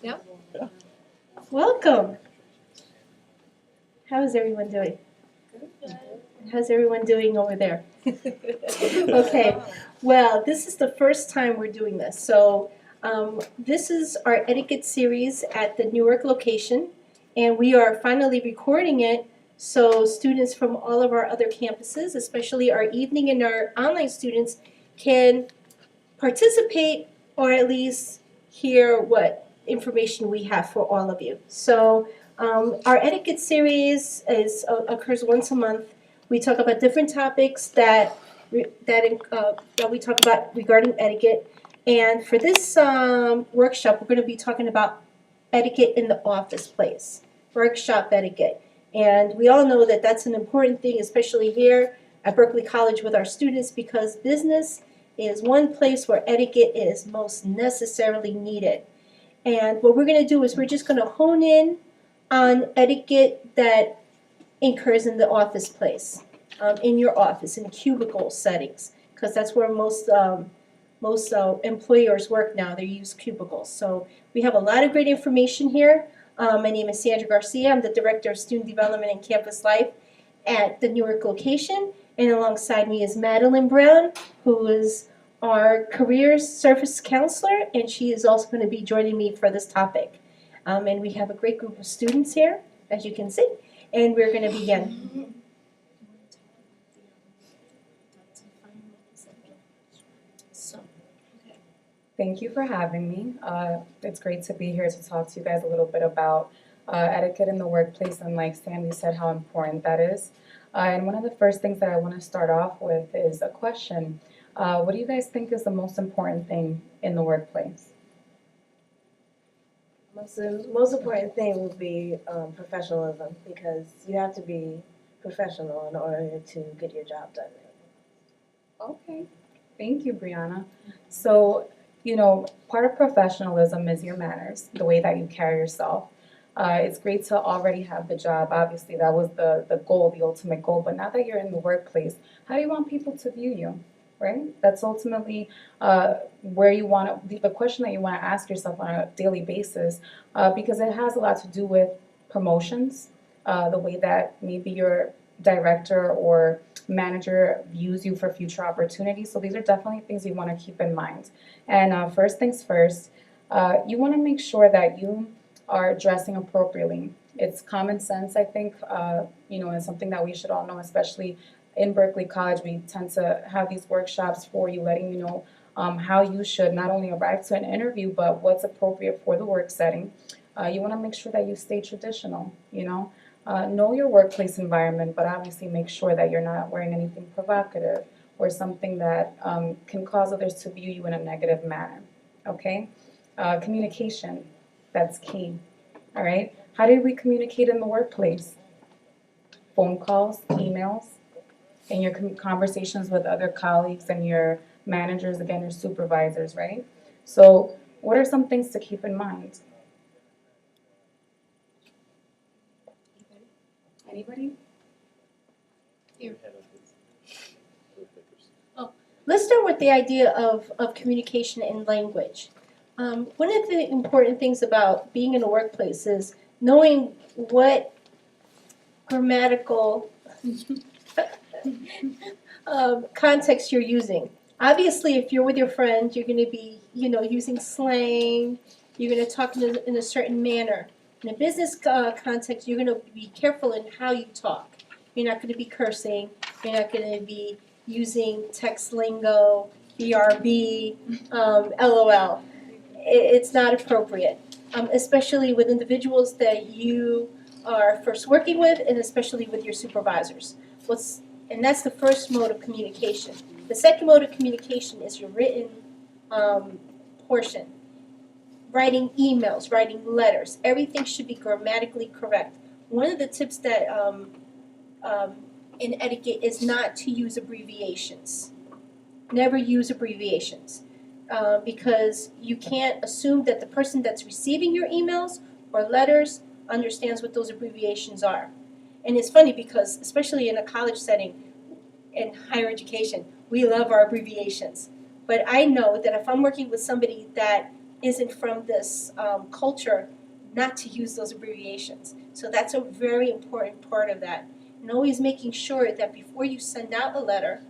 Yeah. Welcome. How is everyone doing? How's everyone doing over there? Okay. Well, this is the first time we're doing this. So, this is our etiquette series at the Newark location, and we are finally recording it so students from all of our other campuses, especially our evening and our online students, can participate or at least hear what information we have for all of you. So, our etiquette series occurs once a month. We talk about different topics that we talk about regarding etiquette. And for this workshop, we're going to be talking about etiquette in the office place, workshop etiquette. And we all know that that's an important thing, especially here at Berkeley College with our students, because business is one place where etiquette is most necessarily needed. And what we're going to do is we're just going to hone in on etiquette that occurs in the office place, in your office, in cubicle settings, because that's where most employers work now. They use cubicles. So we have a lot of great information here. My name is Sandra Garcia. I'm the Director of Student Development and Campus Life at the Newark location. And alongside me is Madeline Brown, who is our careers service counselor, and she is also going to be joining me for this topic. And we have a great group of students here, as you can see, and we're going to begin. Thank you for having me. It's great to be here to talk to you guys a little bit about etiquette in the workplace and, like Sandy said, how important that is. And one of the first things that I want to start off with is a question. What do you guys think is the most important thing in the workplace? Most important thing would be professionalism, because you have to be professional in order to get your job done. Okay, thank you, Brianna. So, part of professionalism is your manners, the way that you carry yourself. It's great to already have the job. Obviously, that was the goal, the ultimate goal. But now that you're in the workplace, how do you want people to view you, right? That's ultimately where you want to, the question that you want to ask yourself on a daily basis, because it has a lot to do with promotions, the way that maybe your director or manager views you for future opportunities. So these are definitely things you want to keep in mind. And first things first, you want to make sure that you are dressing appropriately. It's common sense, I think, and something that we should all know, especially in Berkeley College. We tend to have these workshops for you, letting you know how you should not only arrive to an interview, but what's appropriate for the work setting. You want to make sure that you stay traditional, know your workplace environment, but obviously make sure that you're not wearing anything provocative or something that can cause others to view you in a negative manner, okay? Communication, that's key, all right? How do we communicate in the workplace? Phone calls, emails, and your conversations with other colleagues and your managers, again, your supervisors, right? So what are some things to keep in mind? Anybody? Here. Let's start with the idea of communication and language. One of the important things about being in a workplace is knowing what grammatical context you're using. Obviously, if you're with your friends, you're going to be, using slang. You're going to talk in a certain manner. In a business context, you're going to be careful in how you talk. You're not going to be cursing. You're not going to be using text lingo, BRB, LOL. It's not appropriate, especially with individuals that you are first working with, and especially with your supervisors. And that's the first mode of communication. The second mode of communication is your written portion. Writing emails, writing letters, everything should be grammatically correct. One of the tips that in etiquette is not to use abbreviations. Never use abbreviations, because you can't assume that the person that's receiving your emails or letters understands what those abbreviations are. And it's funny because, especially in a college setting, in higher education, we love our abbreviations. But I know that if I'm working with somebody that isn't from this culture, not to use those abbreviations. So that's a very important part of that. And always making sure that before you send out a letter,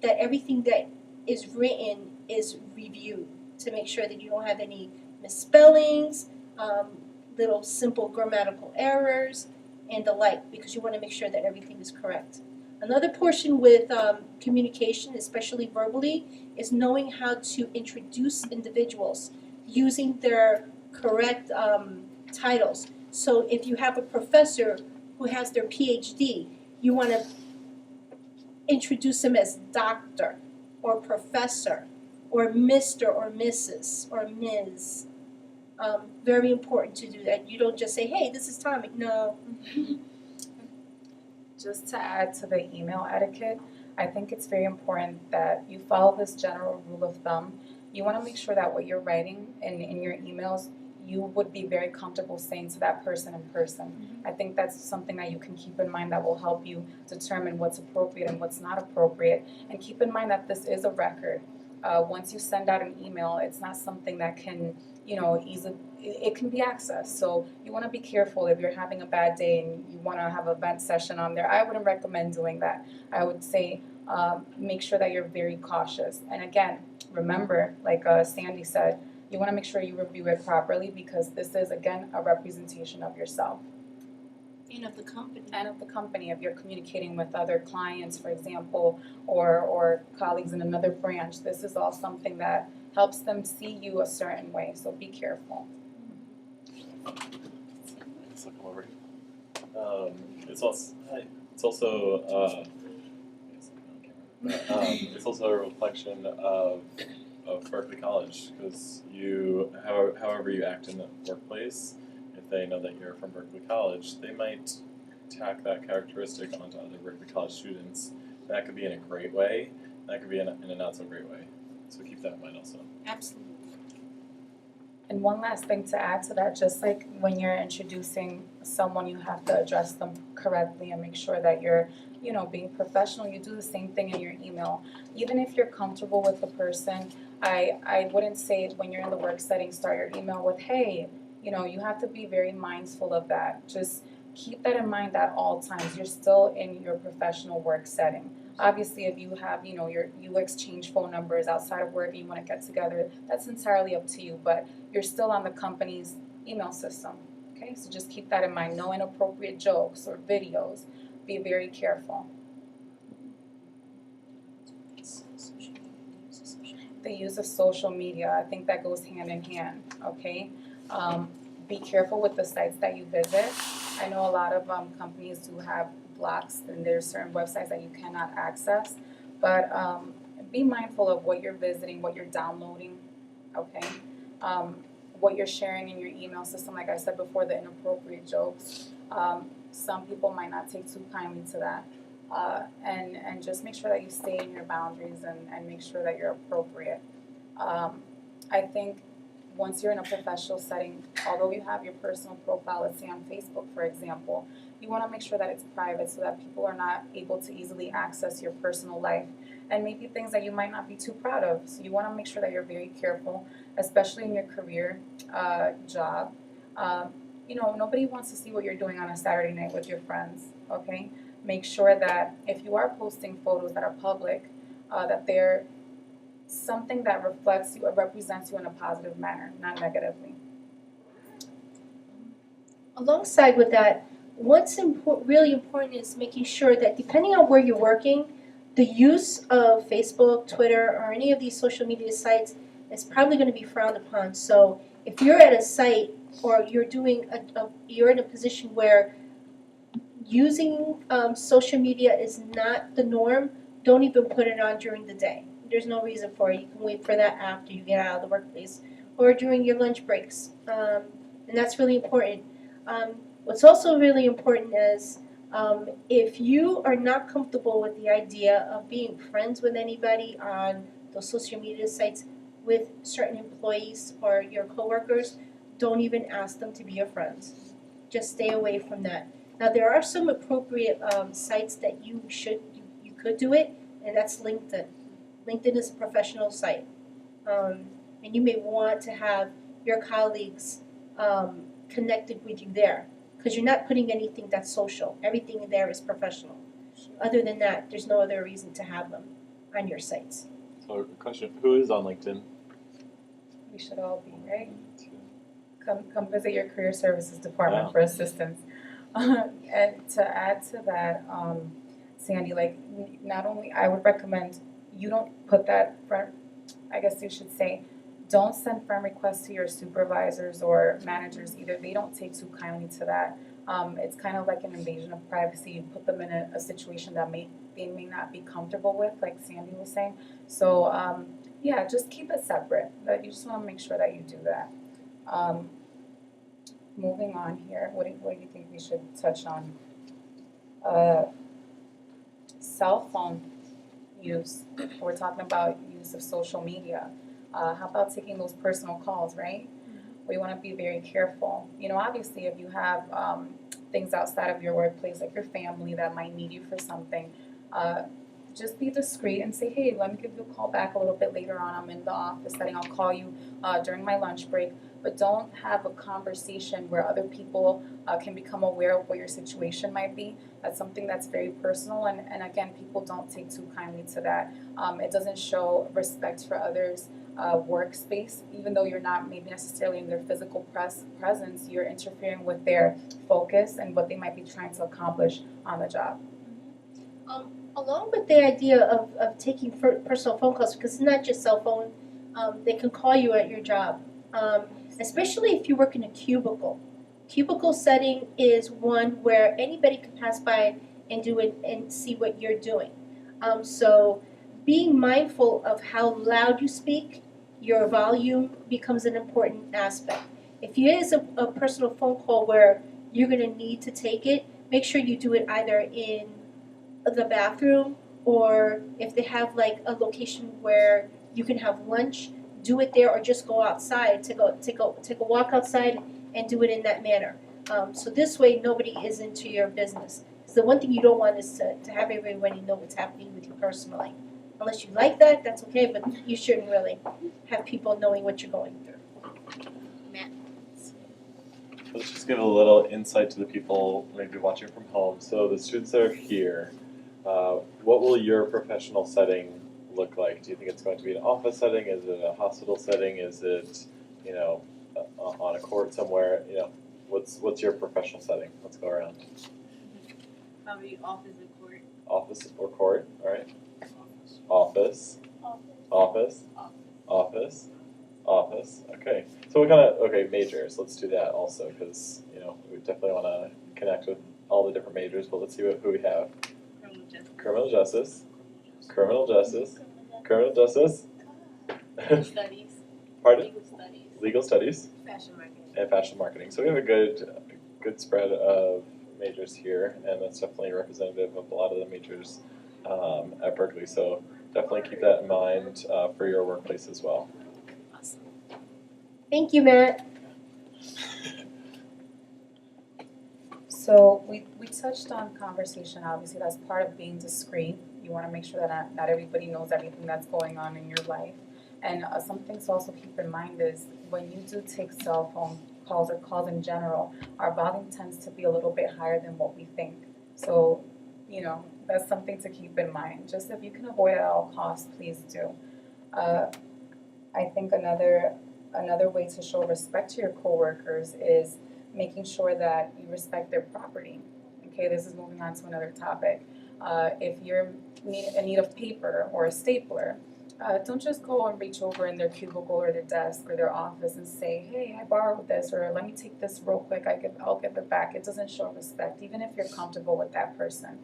that everything that is written is reviewed to make sure that you don't have any misspellings, little simple grammatical errors, and the like, because you want to make sure that everything is correct. Another portion with communication, especially verbally, is knowing how to introduce individuals using their correct titles. So if you have a professor who has their PhD, you want to introduce him as doctor or professor or Mr. or Mrs. or Ms. Very important to do that. You don't just say, hey, this is Tommy. No. Just to add to the email etiquette, I think it's very important that you follow this general rule of thumb. You want to make sure that what you're writing in your emails, you would be very comfortable saying to that person in person. I think that's something that you can keep in mind that will help you determine what's appropriate and what's not appropriate. And keep in mind that this is a record. Once you send out an email, it's not something that can, easily, it can be accessed. So you want to be careful if you're having a bad day and you want to have a vent session on there. I wouldn't recommend doing that. I would say make sure that you're very cautious. And again, remember, like Sandy said, you want to make sure you review it properly because this is, again, a representation of yourself. And of the company. And of the company, if you're communicating with other clients, for example, or colleagues in another branch, this is all something that helps them see you a certain way, so be careful. Let's look over here. It's also it's also a reflection of Berkeley College, because however you act in the workplace, if they know that you're from Berkeley College, they might tack that characteristic onto other Berkeley College students. That could be in a great way, that could be in a not so great way. So keep that in mind also. Absolutely. And one last thing to add to that, just like when you're introducing someone, you have to address them correctly and make sure that you're, being professional. You do the same thing in your email. Even if you're comfortable with the person, I wouldn't say when you're in the work setting, start your email with, hey, you have to be very mindful of that. Just keep that in mind at all times. You're still in your professional work setting. Obviously, if you have, you exchange phone numbers outside of work and you want to get together, that's entirely up to you, but you're still on the company's email system, okay? So just keep that in mind. No inappropriate jokes or videos. Be very careful. The use of social media, I think that goes hand in hand, okay? Be careful with the sites that you visit. I know a lot of companies do have blocks and there's certain websites that you cannot access, but be mindful of what you're visiting, what you're downloading, okay? What you're sharing in your email system, like I said before, the inappropriate jokes. Some people might not take too kindly to that. And just make sure that you stay in your boundaries and make sure that you're appropriate. I think once you're in a professional setting, although you have your personal profile, let's say on Facebook, for example, you want to make sure that it's private so that people are not able to easily access your personal life and maybe things that you might not be too proud of. So you want to make sure that you're very careful, especially in your career job. Nobody wants to see what you're doing on a Saturday night with your friends, okay? Make sure that if you are posting photos that are public, that they're something that reflects you or represents you in a positive manner, not negatively. Alongside with that, what's really important is making sure that depending on where you're working, the use of Facebook, Twitter, or any of these social media sites is probably going to be frowned upon. So if you're at a site or you're you're in a position where using social media is not the norm, don't even put it on during the day. There's no reason for it. You can wait for that after you get out of the workplace or during your lunch breaks. And that's really important. What's also really important is if you are not comfortable with the idea of being friends with anybody on those social media sites with certain employees or your coworkers, don't even ask them to be your friends. Just stay away from that. Now there are some appropriate sites that you could do it, and that's LinkedIn. LinkedIn is a professional site. and you may want to have your colleagues connected with you there, because you're not putting anything that's social. Everything in there is professional. Other than that, there's no other reason to have them on your sites. So, question: who is on LinkedIn? We should all be, right? Come visit your career services department Wow. for assistance. And to add to that, Sandy, like not only I would recommend you don't put that friend, I guess you should say, don't send friend requests to your supervisors or managers either. They don't take too kindly to that. It's kind of like an invasion of privacy. You put them in a situation that they may not be comfortable with, like Sandy was saying. So yeah, just keep it separate. But you just want to make sure that you do that. Moving on here, what do you think we should touch on? Cell phone use. We're talking about use of social media. How about taking those personal calls, right? We want to be very careful. You know, obviously, if you have things outside of your workplace, like your family that might need you for something, just be discreet and say, hey, let me give you a call back a little bit later on. I'm in the office setting. I'll call you during my lunch break. But don't have a conversation where other people can become aware of what your situation might be. That's something that's very personal. And again, people don't take too kindly to that. It doesn't show respect for others' workspace. Even though you're not maybe necessarily in their physical presence, you're interfering with their focus and what they might be trying to accomplish on the job. Along with the idea of taking personal phone calls, because it's not just cell phone, they can call you at your job, especially if you work in a cubicle. Cubicle setting is one where anybody can pass by and do it and see what you're doing. So being mindful of how loud you speak, your volume becomes an important aspect. If it is a personal phone call where you're going to need to take it, make sure you do it either in the bathroom, or if they have like a location where you can have lunch, do it there, or just go outside, take a walk outside and do it in that manner. So this way nobody is into your business. So the one thing you don't want is to have everybody know what's happening with you personally. Unless you like that, that's okay, but you shouldn't really have people knowing what you're going through. Let's just give a little insight to the people maybe watching from home. So the students that are here, what will your professional setting look like? Do you think it's going to be an office setting? Is it a hospital setting? Is it, you know, on a court somewhere? You know, what's your professional setting? Let's go around. Probably office or court. Office or court? All right. Office. Office. Office. Okay. So what kind of majors? Let's do that also, because you know we definitely want to connect with all the different majors. But let's see who we have. Criminal justice. Studies. Pardon? Legal studies. Legal studies Fashion marketing. and fashion marketing. So we have a good spread of majors here, and that's definitely representative of a lot of the majors at Berkeley. So definitely keep that in mind for your workplace as well. Awesome. Thank you, Matt. So we touched on conversation. Obviously, that's part of being discreet. You want to make sure that not everybody knows everything that's going on in your life. And something to also keep in mind is when you do take cell phone calls or calls in general, our volume tends to be a little bit higher than what we think. So, you know, that's something to keep in mind. Just if you can avoid it at all costs, please do. I think another way to show respect to your coworkers is making sure that you respect their property. Okay, this is moving on to another topic. If you're in need of paper or a stapler, don't just go and reach over in their cubicle or their desk or their office and say, hey, I borrowed this, or let me take this real quick, I'll give it back. It doesn't show respect, even if you're comfortable with that person.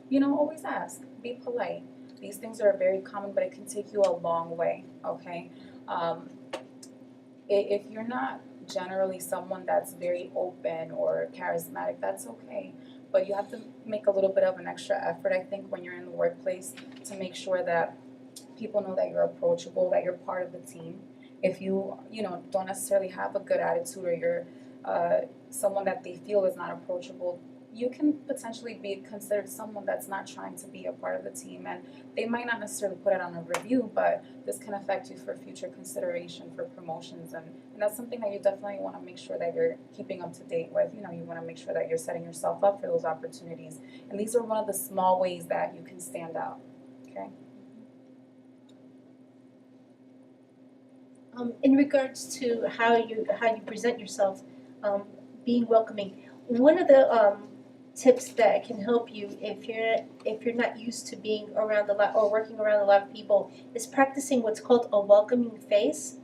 You know, always ask, be polite. These things are very common, but it can take you a long way, okay? If you're not generally someone that's very open or charismatic, that's okay. But you have to make a little bit of an extra effort, I think, when you're in the workplace to make sure that people know that you're approachable, that you're part of the team. If you don't necessarily have a good attitude, or you're someone that they feel is not approachable, you can potentially be considered someone that's not trying to be a part of the team, and they might not necessarily put it on a review, but this can affect you for future consideration for promotions, and that's something that you definitely want to make sure that you're keeping up to date with. You know, you want to make sure that you're setting yourself up for those opportunities, and these are one of the small ways that you can stand out. Okay. In regards to how you present yourself, being welcoming, one of the tips that can help you if you're not used to being around a lot or working around a lot of people is practicing what's called a welcoming face.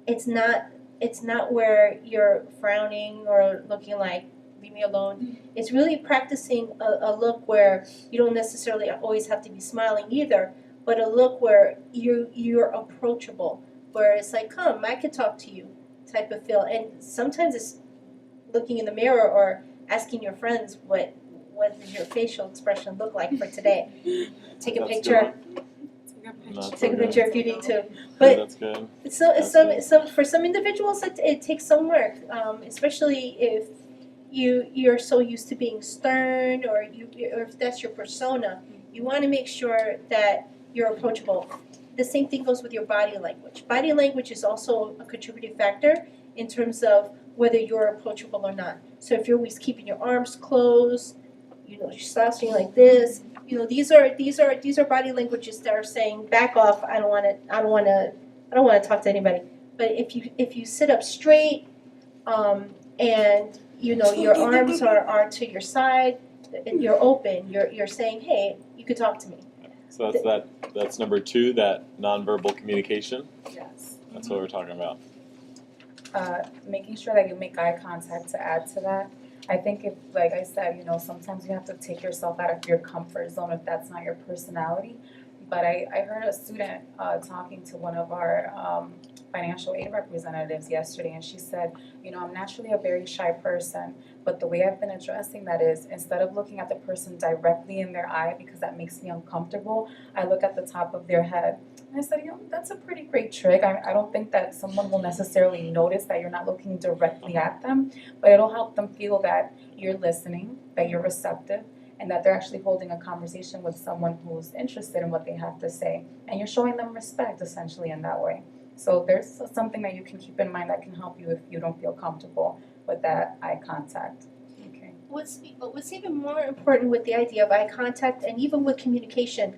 It's not where you're frowning or looking like leave me alone. It's really practicing a look where you don't necessarily always have to be smiling either, but a look where you're approachable, where it's like, come, I could talk to you type of feel. And sometimes it's looking in the mirror or asking your friends what does your facial expression look like for today. Take a That's picture. Not Take a so picture if you need to. good. But That's good. some for some individuals it takes some work, especially if you're so used to being stern or if that's your persona. You want to make sure that you're approachable. The same thing goes with your body language. Body language is also a contributing factor in terms of whether you're approachable or not. So if you're always keeping your arms closed, you're slouching like this, these are body languages that are saying back off. I don't want to talk to anybody. But if you sit up straight, and your arms are to your side, and you're open, you're saying, hey, you could talk to me. So that's number 2, that nonverbal communication. Yes. That's what we're talking about. Making sure that you make eye contact to add to that. I think if, like I said, sometimes you have to take yourself out of your comfort zone if that's not your personality. But I heard a student talking to one of our financial aid representatives yesterday, and she said, I'm naturally a very shy person, but the way I've been addressing that is instead of looking at the person directly in their eye because that makes me uncomfortable, I look at the top of their head. And I said, that's a pretty great trick. I don't think that someone will necessarily notice that you're not looking directly at them, but it'll help them feel that you're listening, that you're receptive, and that they're actually holding a conversation with someone who's interested in what they have to say. And you're showing them respect, essentially, in that way. So there's something that you can keep in mind that can help you if you don't feel comfortable with that eye contact. Okay. What's even more important with the idea of eye contact and even with communication,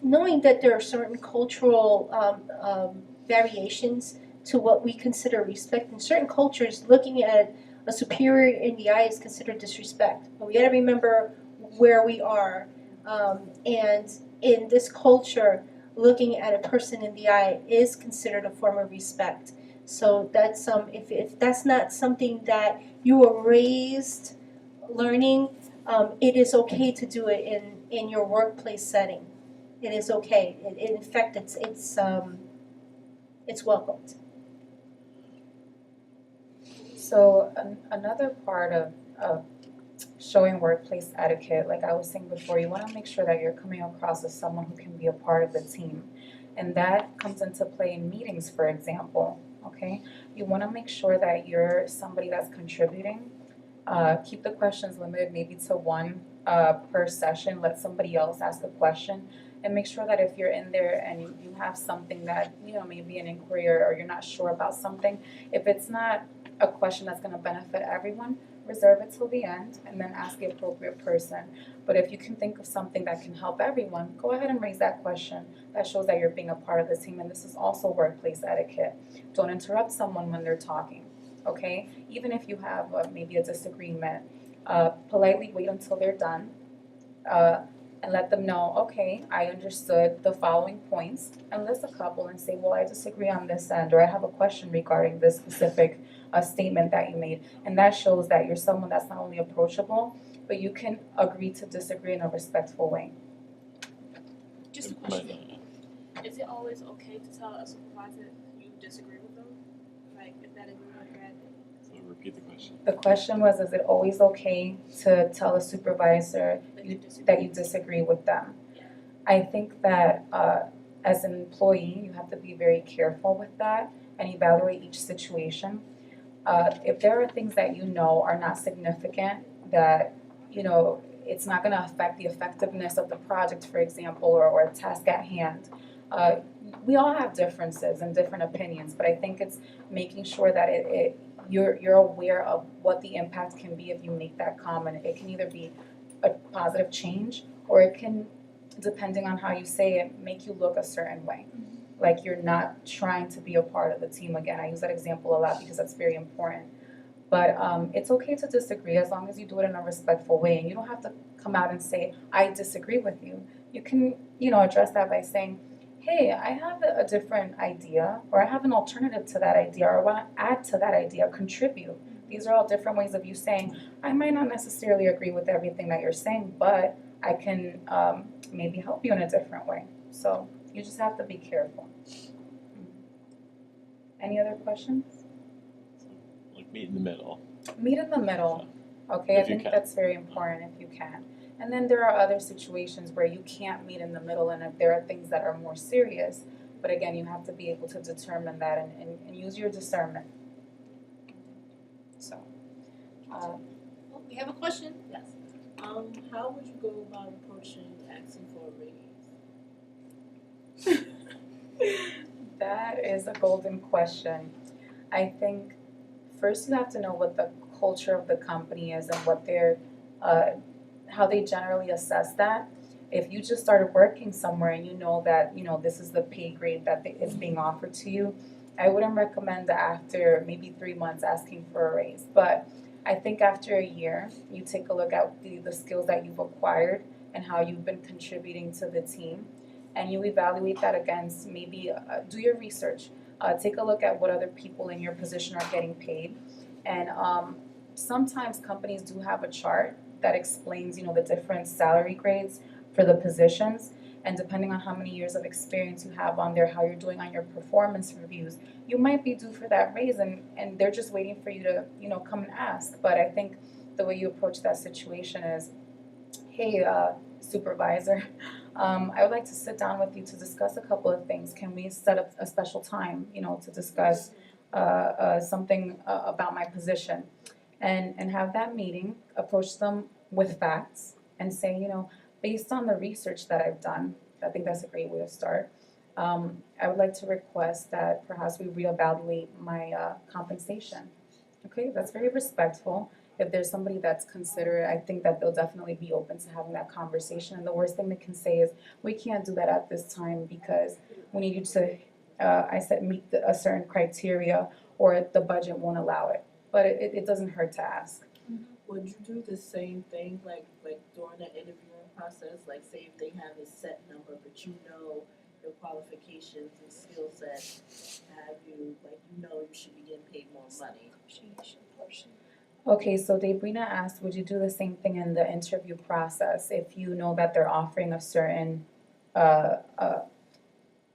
knowing that there are certain cultural variations to what we consider respect. In certain cultures, looking at a superior in the eye is considered disrespect. But we got to remember where we are. And in this culture, looking at a person in the eye is considered a form of respect. So that's if that's not something that you were raised learning, it is okay to do it in your workplace setting. It is okay. In fact, it's welcomed. So another part of showing workplace etiquette, like I was saying before, you want to make sure that you're coming across as someone who can be a part of the team. And that comes into play in meetings, for example, okay? You want to make sure that you're somebody that's contributing. Keep the questions limited maybe to one per session. Let somebody else ask a question. And make sure that if you're in there and you have something that, maybe an inquiry or you're not sure about something, if it's not a question that's going to benefit everyone, reserve it till the end and then ask the appropriate person. But if you can think of something that can help everyone, go ahead and raise that question. That shows that you're being a part of the team, and this is also workplace etiquette. Don't interrupt someone when they're talking, okay? Even if you have maybe a disagreement, politely wait until they're done and let them know, okay, I understood the following points, and list a couple and say, well, I disagree on this end, or I have a question regarding this specific statement that you made. And that shows that you're someone that's not only approachable, but you can agree to disagree in a respectful way. Just a question. Is it always okay to tell a supervisor you disagree with them? Like, if that is a bad thing? So repeat the question. The question was, is it always okay to tell a supervisor that you disagree with them? Yeah. I think that as an employee, you have to be very careful with that and evaluate each situation. If there are things that are not significant, that it's not going to affect the effectiveness of the project, for example, or a task at hand. We all have differences and different opinions, but I think it's making sure that you're aware of what the impact can be if you make that comment. It can either be a positive change, or it can, depending on how you say it, make you look a certain way. Like you're not trying to be a part of the team again. I use that example a lot because that's very important. But it's okay to disagree as long as you do it in a respectful way. And you don't have to come out and say, I disagree with you. You can, address that by saying, hey, I have a different idea, or I have an alternative to that idea, or I want to add to that idea, contribute. These are all different ways of you saying, I might not necessarily agree with everything that you're saying, but I can maybe help you in a different way. So you just have to be careful. Any other questions? Like meet in the middle. Meet in the middle. Okay, I If you think can. that's very important if you can. And then there are other situations where you can't meet in the middle, and if there are things that are more serious. But again, you have to be able to determine that and use your discernment. So, Oh, we have a question? Yes. How would you go about approaching asking for a raise? that is a golden question. I think first you have to know what the culture of the company is and what their how they generally assess that. If you just started working somewhere and you know that, this is the pay grade that is being offered to you, I wouldn't recommend that after maybe 3 months asking for a raise. But I think after a year, you take a look at the skills that you've acquired and how you've been contributing to the team, and you evaluate that against maybe do your research. Take a look at what other people in your position are getting paid. And sometimes companies do have a chart that explains, the different salary grades for the positions. And depending on how many years of experience you have on there, how you're doing on your performance reviews, you might be due for that raise, and they're just waiting for you to, come and ask. But I think the way you approach that situation is, hey, supervisor, I would like to sit down with you to discuss a couple of things. Can we set up a special time, to discuss something about my position? And have that meeting, approach them with facts, and say, based on the research that I've done, I think that's a great way to start. I would like to request that perhaps we reevaluate my compensation. Okay, that's very respectful. If there's somebody that's considerate, I think that they'll definitely be open to having that conversation. And the worst thing they can say is, we can't do that at this time because we need you to, meet a certain criteria, or the budget won't allow it. But it doesn't hurt to ask. Would you do the same thing like during the interviewing process? Like say if they have a set number, but your qualifications and skill set have you, you should be getting paid more money. Okay, so Debrina asked, would you do the same thing in the interview process if you know that they're offering a certain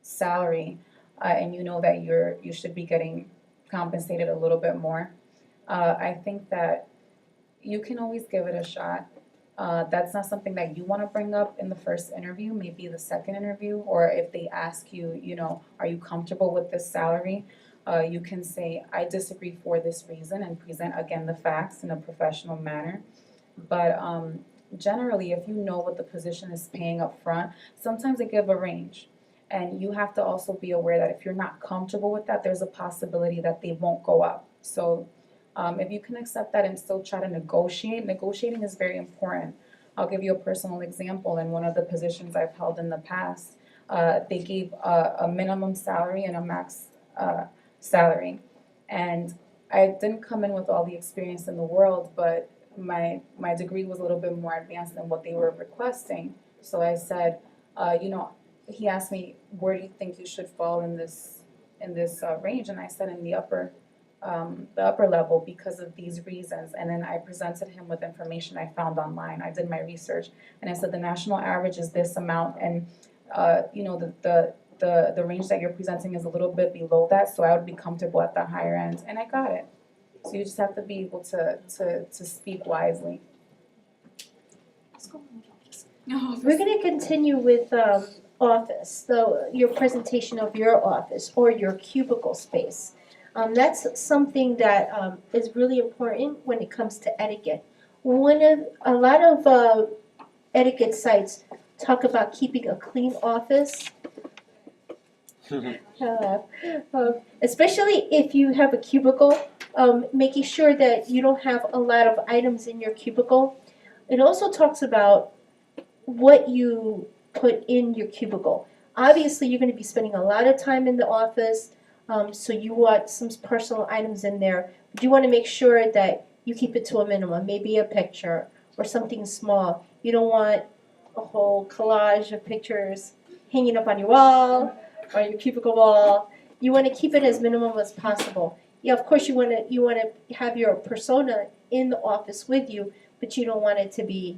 salary, and you know that you should be getting compensated a little bit more? I think that you can always give it a shot. That's not something that you want to bring up in the first interview, maybe the second interview, or if they ask you, are you comfortable with this salary? You can say, I disagree for this reason, and present again the facts in a professional manner. But generally, if you know what the position is paying up front, sometimes they give a range. And you have to also be aware that if you're not comfortable with that, there's a possibility that they won't go up. So if you can accept that and still try to negotiate, negotiating is very important. I'll give you a personal example. In one of the positions I've held in the past, they gave a minimum salary and a max salary. And I didn't come in with all the experience in the world, but my degree was a little bit more advanced than what they were requesting. So I said, he asked me, where do you think you should fall in this range? And I said, in the upper level because of these reasons. And then I presented him with information I found online. I did my research, and I said the national average is this amount, and the range that you're presenting is a little bit below that, so I would be comfortable at the higher end, and I got it. So you just have to be able to speak wisely. We're going to continue with office, your presentation of your office or your cubicle space. That's something that is really important when it comes to etiquette. a lot of etiquette sites talk about keeping a clean office. Especially if you have a cubicle, making sure that you don't have a lot of items in your cubicle. It also talks about what you put in your cubicle. Obviously, you're going to be spending a lot of time in the office, so you want some personal items in there. But you want to make sure that you keep it to a minimum, maybe a picture or something small. You don't want a whole collage of pictures hanging up on your wall or your cubicle wall. You want to keep it as minimum as possible. Yeah, of course you want to have your persona in the office with you, but you don't want it to be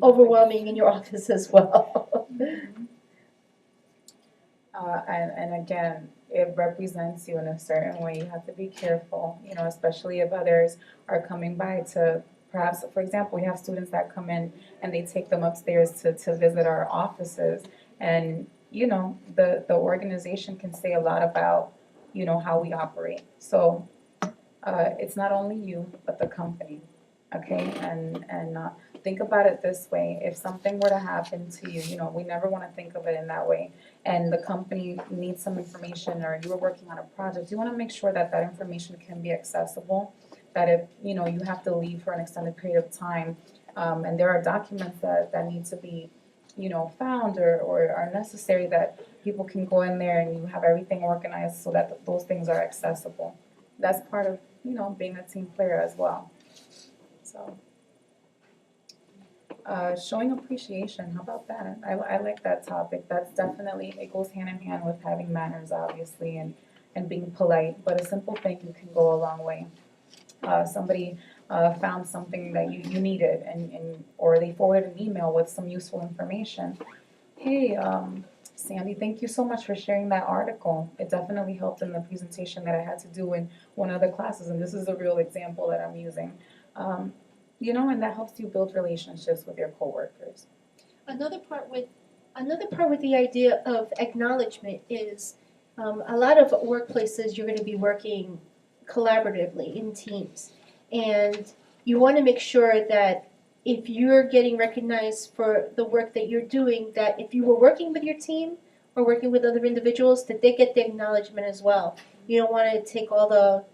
overwhelming in your office as well. And again, it represents you in a certain way. You have to be careful, you know, especially if others are coming by to perhaps, for example, we have students that come in and they take them upstairs to visit our offices. And, you know, the organization can say a lot about, you know, how we operate. So it's not only you, but the company, okay? And think about it this way. If something were to happen to you, you know, we never want to think of it in that way. And the company needs some information, or you were working on a project, you want to make sure that that information can be accessible, that if, you know, you have to leave for an extended period of time, and there are documents that need to be, you know, found or are necessary, that people can go in there and you have everything organized so that those things are accessible. That's part of, you know, being a team player as well. So. Showing appreciation, how about that? I like that topic. That's definitely, it goes hand in hand with having manners, obviously, and being polite. But a simple thank you can go a long way. Somebody found something that you needed, or they forwarded an email with some useful information. Hey, Sandy, thank you so much for sharing that article. It definitely helped in the presentation that I had to do in one of the classes, and this is a real example that I'm using. You know, and that helps you build relationships with your coworkers. Another part with the idea of acknowledgement is a lot of workplaces you're going to be working collaboratively in teams, and you want to make sure that if you're getting recognized for the work that you're doing, that if you were working with your team or working with other individuals, that they get the acknowledgement as well. You don't want to take all the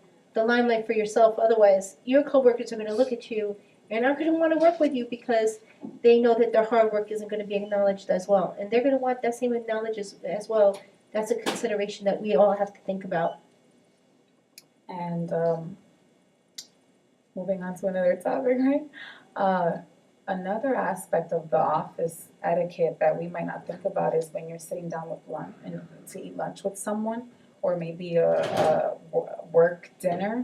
limelight for yourself, otherwise your coworkers are going to look at you and are going to want to work with you because they know that their hard work isn't going to be acknowledged as well. And they're going to want that same acknowledgement as well. That's a consideration that we all have to think about. And moving on to another topic, right? Another aspect of the office etiquette that we might not think about is when you're sitting down with lunch and to eat lunch with someone, or maybe a work dinner.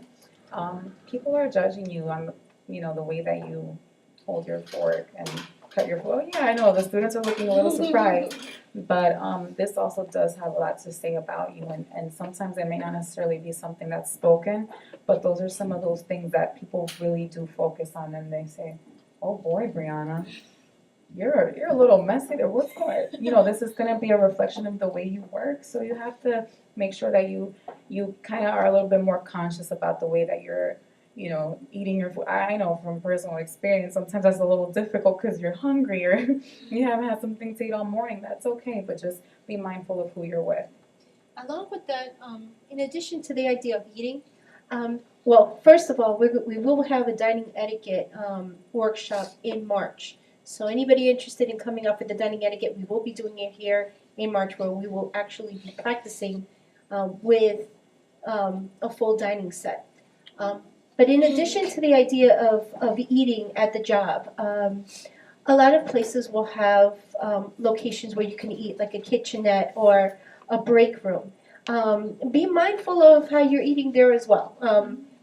People are judging you on, you know, the way that you hold your fork and cut your fork. Yeah, I know, the students are looking a little surprised. But this also does have a lot to say about you, and sometimes it may not necessarily be something that's spoken, but those are some of those things that people really do focus on, and they say, oh boy, Brianna, you're a little messy there. What's going on? You know, this is going to be a reflection of the way you work, so you have to make sure that you kind of are a little bit more conscious about the way that you're, you know, eating your food. I know from personal experience, sometimes that's a little difficult because you're hungry or you haven't had something to eat all morning. That's okay, but just be mindful of who you're with. Along with that, in addition to the idea of eating, well, first of all, we will have a dining etiquette workshop in March. So anybody interested in coming up with the dining etiquette, we will be doing it here in March, where we will actually be practicing with a full dining set. But in addition to the idea of eating at the job, a lot of places will have locations where you can eat, like a kitchenette or a break room. Be mindful of how you're eating there as well.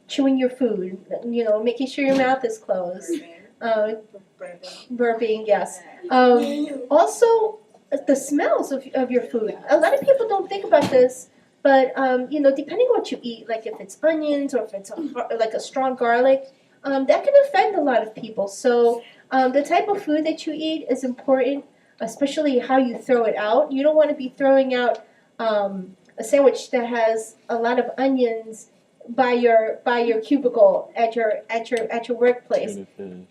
Chewing your food, you know, making sure your mouth is closed. Burping, yes. Also, the smells of your food. A lot of people don't think about this, but you know, depending on what you eat, like if it's onions or if it's like a strong garlic, that can offend a lot of people. So the type of food that you eat is important, especially how you throw it out. You don't want to be throwing out a sandwich that has a lot of onions by your cubicle at your workplace.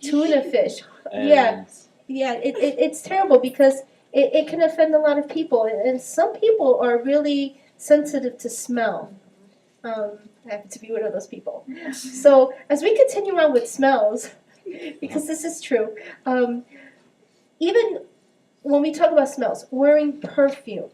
Tuna fish. Yeah. Yeah, it's terrible because it can offend a lot of people, and some people are really sensitive to smell. I happen to be one of those people. So as we continue on with smells, because this is true, even when we talk about smells, wearing perfume,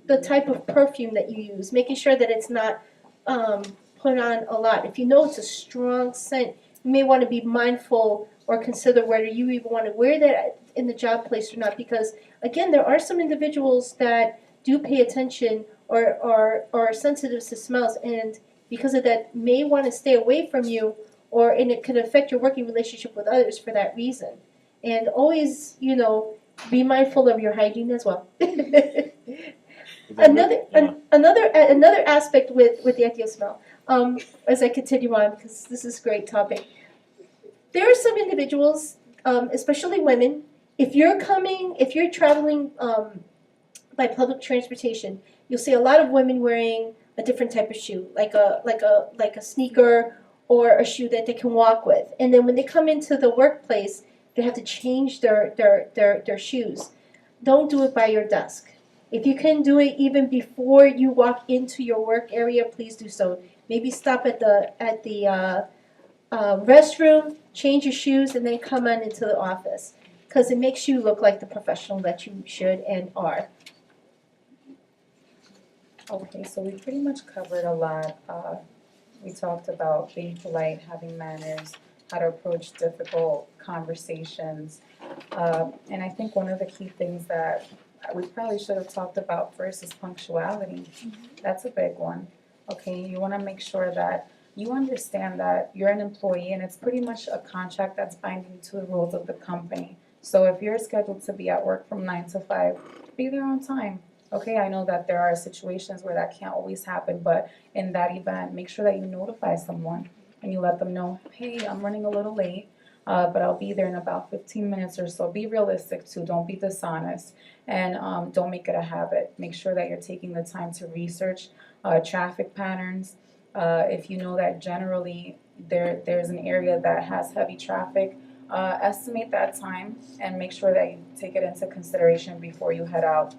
the type of perfume that you use, making sure that it's not put on a lot. If you know it's a strong scent, you may want to be mindful or consider whether you even want to wear that in the job place or not. Because again, there are some individuals that do pay attention or are sensitive to smells, and because of that, may want to stay away from you, and it can affect your working relationship with others for that reason. And always, be mindful of your hygiene as well. Another aspect with the idea of smell, as I continue on, because this is a great topic. There are some individuals, especially women, if you're traveling by public transportation, you'll see a lot of women wearing a different type of shoe, like a sneaker or a shoe that they can walk with. And then when they come into the workplace, they have to change their shoes. Don't do it by your desk. If you can do it even before you walk into your work area, please do so. Maybe stop at the restroom, change your shoes, and then come on into the office, because it makes you look like the professional that you should and are. Okay, so we pretty much covered a lot. We talked about being polite, having manners, how to approach difficult conversations. And I think one of the key things that we probably should have talked about first is punctuality. That's a big one. Okay, you want to make sure that you understand that you're an employee and it's pretty much a contract that's binding to the rules of the company. So if you're scheduled to be at work from 9 to 5, be there on time. Okay, I know that there are situations where that can't always happen, but in that event, make sure that you notify someone and you let them know, hey, I'm running a little late, but I'll be there in about 15 minutes or so. Be realistic too, don't be dishonest, and don't make it a habit. Make sure that you're taking the time to research traffic patterns. If you know that generally there's an area that has heavy traffic, estimate that time and make sure that you take it into consideration before you head out.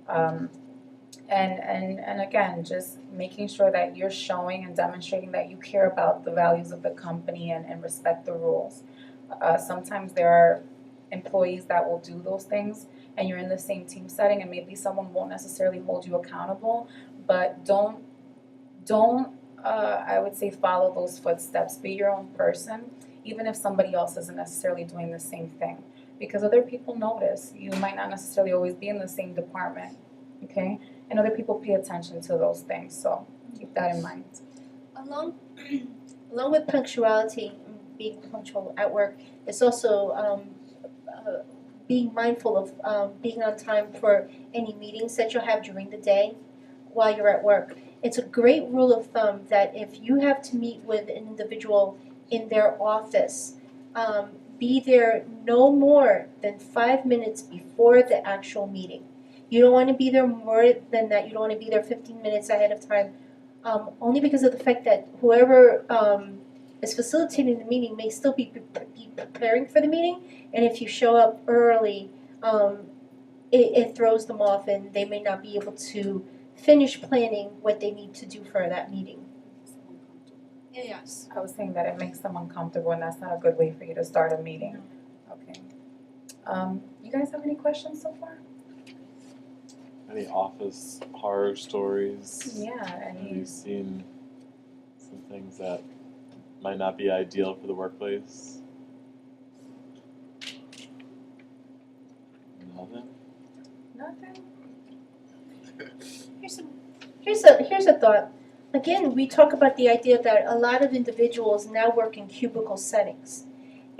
And again, just making sure that you're showing and demonstrating that you care about the values of the company and respect the rules. Sometimes there are employees that will do those things and you're in the same team setting and maybe someone won't necessarily hold you accountable, but don't I would say follow those footsteps. Be your own person, even if somebody else isn't necessarily doing the same thing. Because other people notice. You might not necessarily always be in the same department, okay? And other people pay attention to those things, so keep that in mind. Along with punctuality, being punctual at work, it's also being mindful of being on time for any meetings that you'll have during the day while you're at work. It's a great rule of thumb that if you have to meet with an individual in their office, be there no more than 5 minutes before the actual meeting. You don't want to be there more than that. You don't want to be there 15 minutes ahead of time, only because of the fact that whoever is facilitating the meeting may still be preparing for the meeting, and if you show up early, it throws them off and they may not be able to finish planning what they need to do for that meeting. Yes. I was saying that it makes them uncomfortable and that's not a good way for you to start a meeting. Okay. You guys have any questions so far? Any office horror stories? Yeah, Have you seen some things that might not be ideal for the workplace? Nothing? Nothing? Here's a thought. Again, we talk about the idea that a lot of individuals now work in cubicle settings,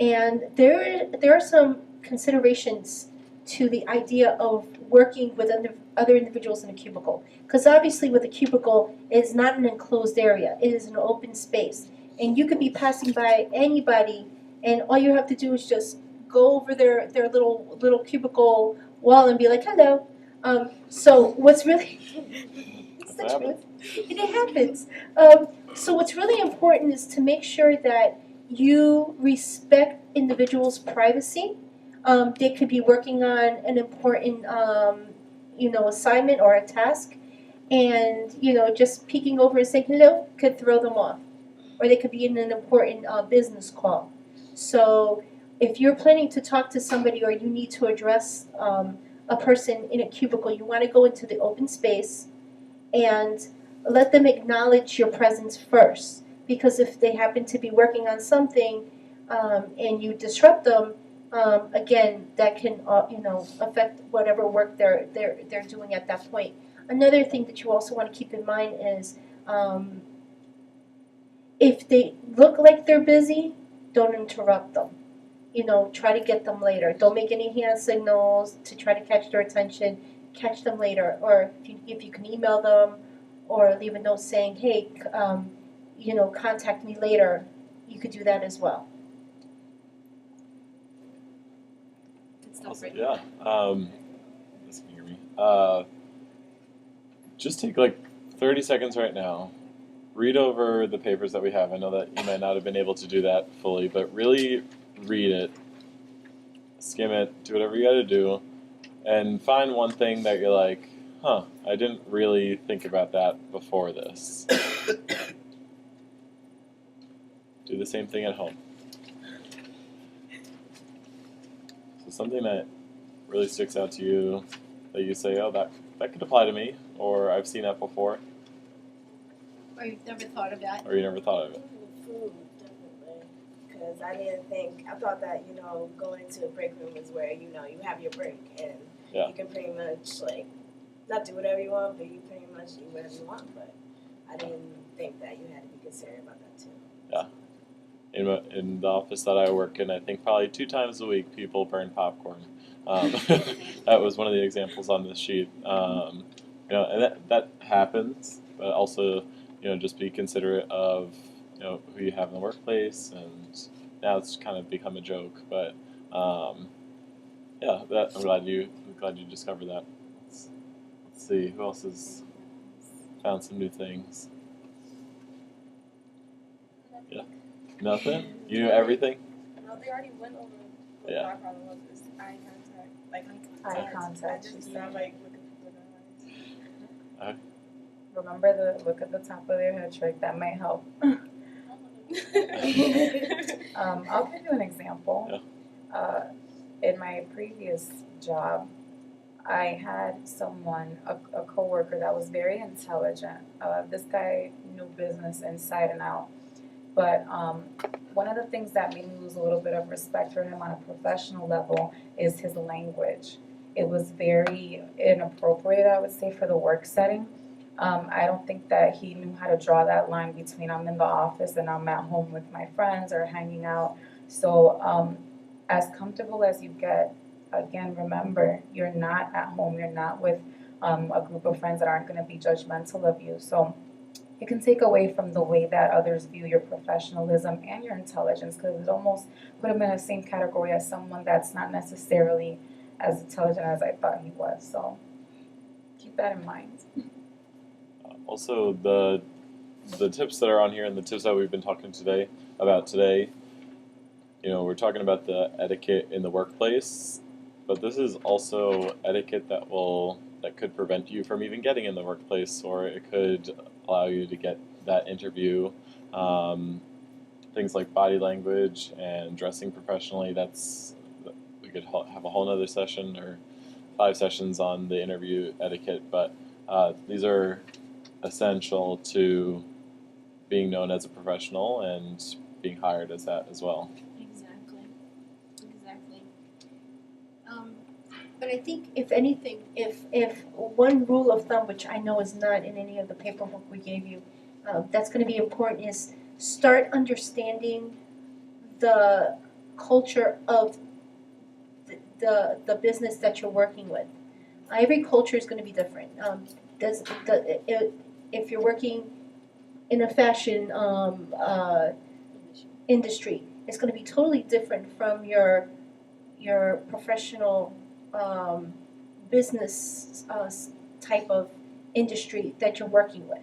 and there are some considerations to the idea of working with other individuals in a cubicle. Because obviously, with a cubicle, it is not an enclosed area; it is an open space, and you could be passing by anybody, and all you have to do is just go over their little cubicle wall and be like, "Hello." So what's really it's the truth. It happens. So what's really important is to make sure that you respect individuals' privacy. They could be working on an important, assignment or a task, and just peeking over and saying hello could throw them off, or they could be in an important business call. So if you're planning to talk to somebody or you need to address a person in a cubicle, you want to go into the open space and let them acknowledge your presence first. Because if they happen to be working on something and you disrupt them, again, that can affect whatever work they're doing at that point. Another thing that you also want to keep in mind is if they look like they're busy, don't interrupt them. Try to get them later. Don't make any hand signals to try to catch their attention. Catch them later, or if you can email them, or leave a note saying, "Hey, contact me later." You could do that as well. Awesome. Yeah. This can hear me. Just take like 30 seconds right now. Read over the papers that we have. I know that you might not have been able to do that fully, but really read it, skim it, do whatever you got to do, and find one thing that you're like, I didn't really think about that before this. Do the same thing at home. So something that really sticks out to you that you say, oh, that could apply to me, or I've seen that before, Or you've never thought of that. or you never thought of it. Food, definitely. Because I thought that, going to a break room is where, you have your break and Yeah. you can pretty much, not do whatever you want, but you pretty much do whatever you want. But I didn't think that you had to be considerate about that too. Yeah. In the office that I work in, I think probably 2 times a week people burn popcorn. That was one of the examples on this sheet. And that happens, but also, just be considerate of, who you have in the workplace, and now it's kind of become a joke, but I'm glad you discovered that. Let's see, who else has found some new things? Yeah. Nothing? You knew everything? No, they already went over what Yeah. my problem was. Is eye contact. Like Eye contact, I she just said. don't like looking people in the eyes. Remember the look at the top of their head trick, that might help. I'll give you an example. In my previous job, I had someone, a coworker that was very intelligent. This guy knew business inside and out. But one of the things that made me lose a little bit of respect for him on a professional level is his language. It was very inappropriate, I would say, for the work setting. I don't think that he knew how to draw that line between I'm in the office and I'm at home with my friends or hanging out. So as comfortable as you get, again, remember, you're not at home. You're not with a group of friends that aren't going to be judgmental of you. So it can take away from the way that others view your professionalism and your intelligence, because it almost put him in the same category as someone that's not necessarily as intelligent as I thought he was. So keep that in mind. Also, the tips that are on here and the tips that we've been talking about today, we're talking about the etiquette in the workplace, but this is also etiquette that could prevent you from even getting in the workplace, or it could allow you to get that interview. Things like body language and dressing professionally, we could have a whole nother session or 5 sessions on the interview etiquette, but these are essential to being known as a professional and being hired as that as well. Exactly. But I think, if anything, if one rule of thumb, which I know is not in any of the paperwork we gave you, that's going to be important, is start understanding the culture of the business that you're working with. Every culture is going to be different. If you're working in a fashion industry, it's going to be totally different from your professional business type of industry that you're working with.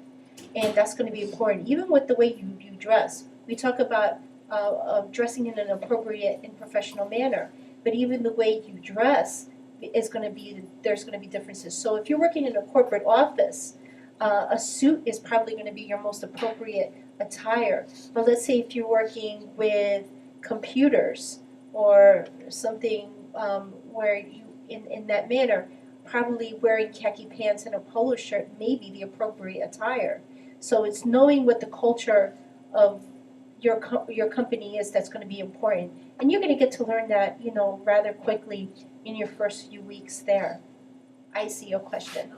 and that's going to be important. Even with the way you dress, we talk about dressing in an appropriate and professional manner, but even the way you dress is going to be, there's going to be differences. So if you're working in a corporate office, a suit is probably going to be your most appropriate attire. But let's say if you're working with computers or something where you, in that manner, probably wearing khaki pants and a polo shirt may be the appropriate attire. So it's knowing what the culture of your company is that's going to be important. And you're going to get to learn that, rather quickly in your first few weeks there. I see your question.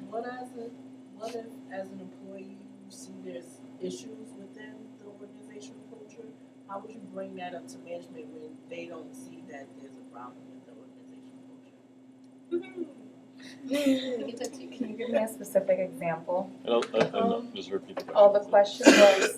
What if as an employee you see there's issues within the organizational culture? How would you bring that up to management when they don't see that there's a problem with the organizational culture? Can you give me a specific example? And just repeat the question. Oh, the question was,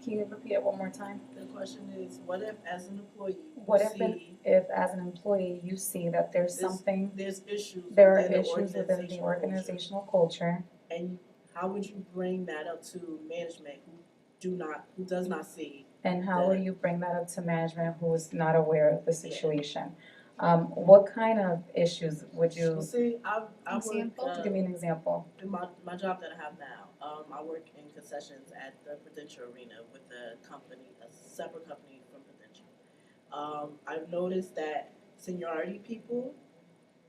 can you repeat it one more time? The question is, what if as an employee you What if see If as an employee you see that there's something, there's issues there are within the issues within the organizational culture, and how would you bring that up to management who does not see? and how will you bring that up to management who is not aware of the situation? What kind of issues would you, See, I work, give me an example? in my job that I have now, I work in concessions at the Prudential Arena with a separate company from Prudential. I've noticed that seniority people,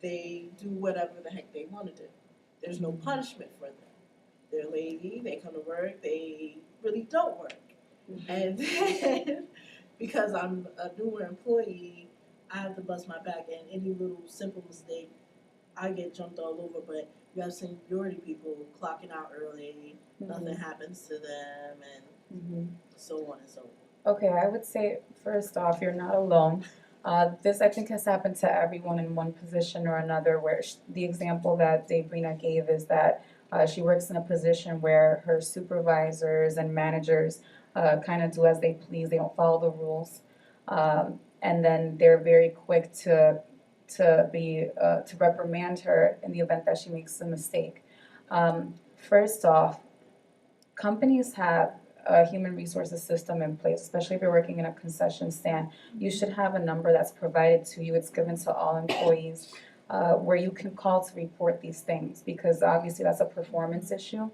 they do whatever the heck they want to do. There's no punishment for them. They're lazy, they come to work, they really don't work. And then, because I'm a newer employee, I have to bust my back, and any little simple mistake, I get jumped all over. But you have seniority people clocking out early, nothing happens to them, and so on and so on. Okay, I would say, first off, you're not alone. This, I think, has happened to everyone in one position or another, where the example that Debrina gave is that she works in a position where her supervisors and managers kind of do as they please. They don't follow the rules. And then they're very quick to reprimand her in the event that she makes a mistake. First off, companies have a human resources system in place, especially if you're working in a concession stand. You should have a number that's provided to you. It's given to all employees where you can call to report these things, because obviously that's a performance issue.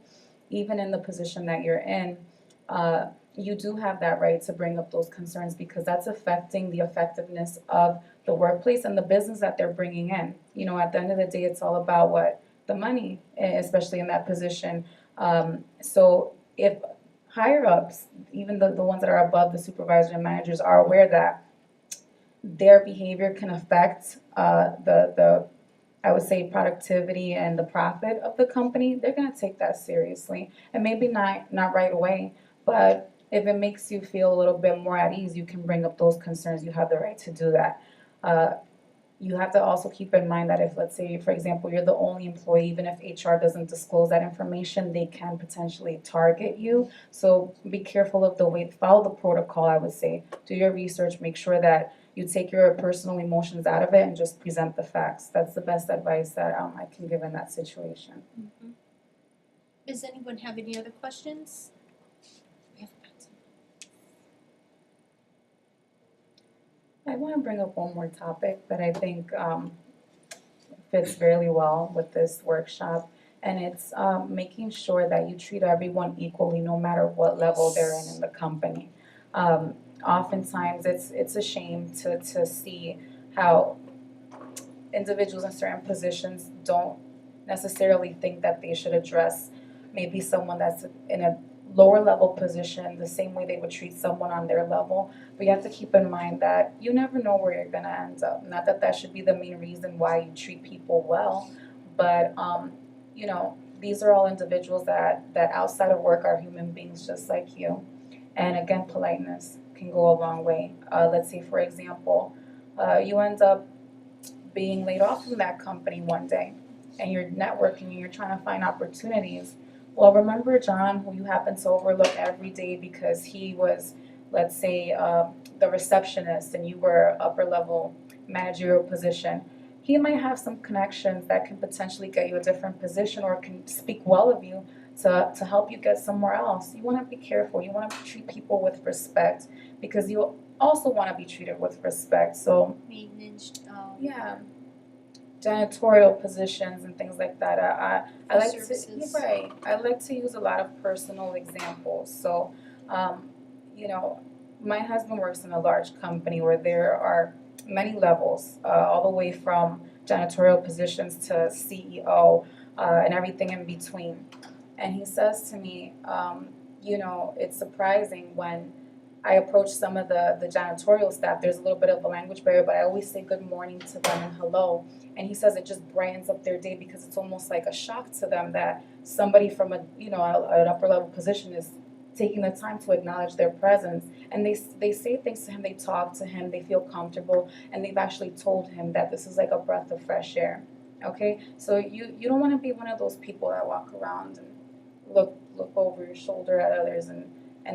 Even in the position that you're in, you do have that right to bring up those concerns, because that's affecting the effectiveness of the workplace and the business that they're bringing in. At the end of the day, it's all about what? The money, especially in that position. So if higher ups, even the ones that are above the supervisor and managers, are aware that their behavior can affect the I would say productivity and the profit of the company, they're gonna take that seriously. And maybe not right away, but if it makes you feel a little bit more at ease, you can bring up those concerns. You have the right to do that. You have to also keep in mind that if, let's say, for example, you're the only employee, even if HR doesn't disclose that information, they can potentially target you. So be careful of the way, follow the protocol, I would say. Do your research, make sure that you take your personal emotions out of it and just present the facts. That's the best advice that I can give in that situation. Does anyone have any other questions? I want to bring up one more topic that I think fits fairly well with this workshop, and it's making sure that you treat everyone equally no matter what level they're in the company. Oftentimes it's a shame to see how individuals in certain positions don't necessarily think that they should address maybe someone that's in a lower level position the same way they would treat someone on their level. But you have to keep in mind that you never know where you're going to end up. Not that that should be the main reason why you treat people well, but these are all individuals that outside of work are human beings just like you. And again, politeness can go a long way. Let's say, for example, you end up being laid off from that company one day, and you're networking and you're trying to find opportunities. Well, remember John, who you happen to overlook every day because he was, let's say, the receptionist and you were upper level managerial position. He might have some connections that can potentially get you a different position or can speak well of you, to help you get somewhere else. You want to be careful. You want to treat people with respect because you also want to be treated with respect. So Maintenance, yeah, janitorial positions and things like that. I like services. to, you're right. I like to use a lot of personal examples. So, you know, my husband works in a large company where there are many levels, all the way from janitorial positions to CEO, and everything in between. And he says to me, you know, it's surprising when I approach some of the janitorial staff, there's a little bit of a language barrier, but I always say good morning to them and hello. And he says it just brightens up their day because it's almost like a shock to them that somebody from an upper level position is taking the time to acknowledge their presence. And they say things to him, they talk to him, they feel comfortable, and they've actually told him that this is like a breath of fresh air. Okay? So you don't want to be one of those people that walk around and look over your shoulder at others and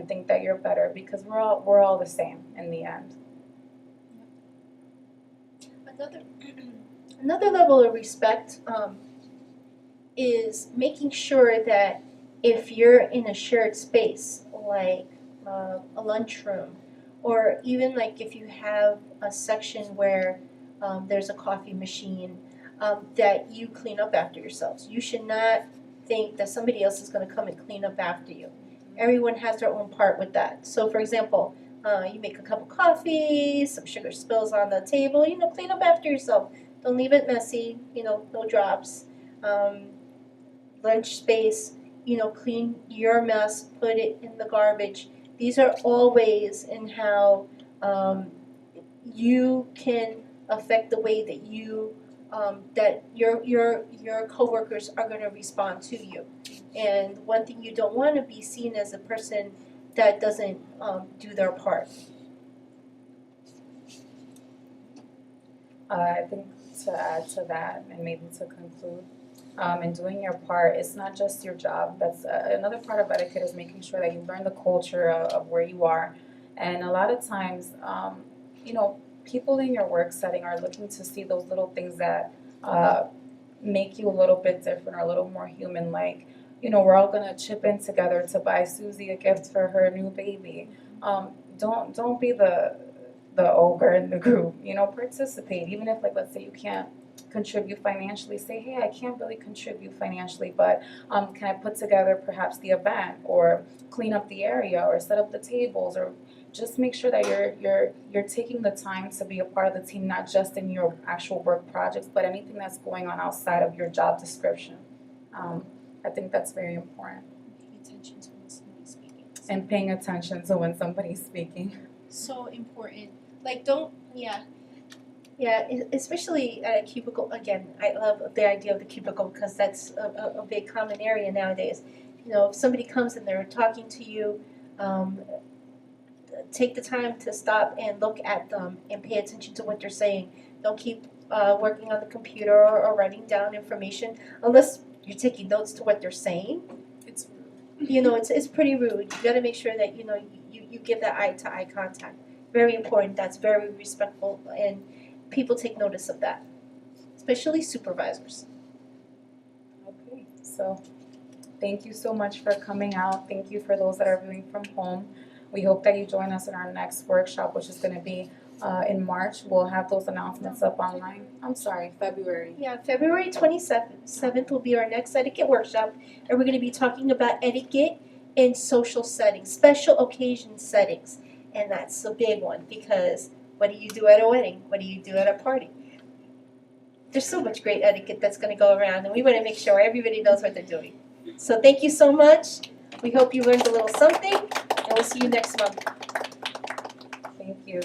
think that you're better, because we're all the same in the end. Another level of respect is making sure that if you're in a shared space, like a lunchroom, or even like if you have a section where there's a coffee machine, that you clean up after yourselves. You should not think that somebody else is going to come and clean up after you. Everyone has their own part with that. So, for example, you make a cup of coffee, some sugar spills on the table, clean up after yourself. Don't leave it messy, no drops. Lunch space, clean your mess, put it in the garbage. These are all ways in how you can affect the way that that your coworkers are going to respond to you. And one thing you don't want to be seen as a person that doesn't do their part. I think to add to that and maybe to conclude, in doing your part, it's not just your job. That's another part of etiquette is making sure that you learn the culture of where you are. And a lot of times, people in your work setting are looking to see those little things that make you a little bit different or a little more human. Like, we're all gonna chip in together to buy Susie a gift for her new baby. Don't be the ogre in the group. Participate. Even if, like, let's say you can't contribute financially, say, hey, I can't really contribute financially, but can I put together perhaps the event or clean up the area or set up the tables, or just make sure that you're taking the time to be a part of the team, not just in your actual work projects, but anything that's going on outside of your job description. I think that's very important. Pay attention to when somebody's speaking. And paying attention to when somebody's speaking. So important. Like, especially at a cubicle. Again, I love the idea of the cubicle because that's a big common area nowadays. If somebody comes and they're talking to you, take the time to stop and look at them and pay attention to what they're saying. Don't keep working on the computer or writing down information unless you're taking notes to what they're saying. It's rude. It's pretty rude. You got to make sure that you give that eye-to-eye contact. Very important. That's very respectful, and people take notice of that, especially supervisors. Okay, so thank you so much for coming out. Thank you for those that are viewing from home. We hope that you join us in our next workshop, which is going to be in March. We'll have those announcements up online. I'm sorry, February. Yeah, February 27th will be our next etiquette workshop, and we're going to be talking about etiquette in social settings, special occasion settings. And that's a big one because what do you do at a wedding? What do you do at a party? There's so much great etiquette that's going to go around, and we want to make sure everybody knows what they're doing. So thank you so much. We hope you learned a little something, and we'll see you next month. Thank you.